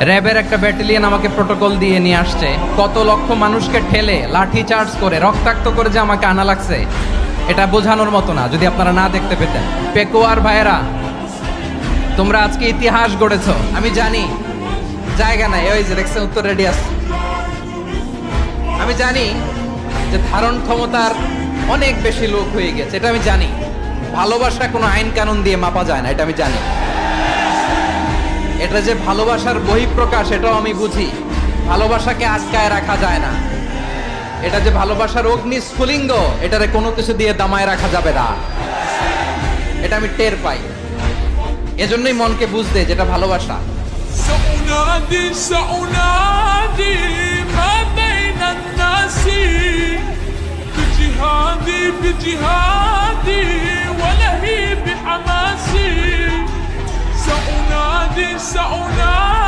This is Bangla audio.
র্যাবের একটা ব্যাটালিয়ন আমাকে প্রোটোকল দিয়ে নিয়ে আসছে, কত লক্ষ মানুষকে ঠেলে লাঠি চার্জ করে রক্তাক্ত করে যে আমাকে আনা লাগছে, এটা বোঝানোর মতো না যদি আপনারা না দেখতে পেতেন। পেকুয়ার ভাইয়েরা, তোমরা আজকে ইতিহাস গড়েছ। আমি জানি জায়গা নাই, ওই যে দেখছেন উত্তর রেডি আছে। আমি জানি যে ধারণ ক্ষমতার অনেক বেশি লোক হয়ে গেছে, এটা আমি জানি। ভালোবাসা কোনো আইন কানুন দিয়ে মাপা যায় না, এটা আমি জানি। এটা যে ভালোবাসার বহিঃপ্রকাশ, এটাও আমি বুঝি। ভালোবাসাকে আটকায় রাখা যায় না। এটা যে ভালোবাসার অগ্নি স্ফুলিঙ্গ, এটারে কোনো কিছু দিয়ে দামায় রাখা যাবে না, এটা আমি টের পাই। এজন্যই মনকে বুঝতে যেটা ভালোবাসা। سأنادي سأنادي ما بين الناس بجهادي بجهادي ولهي بحماسي سأنادي سأنادي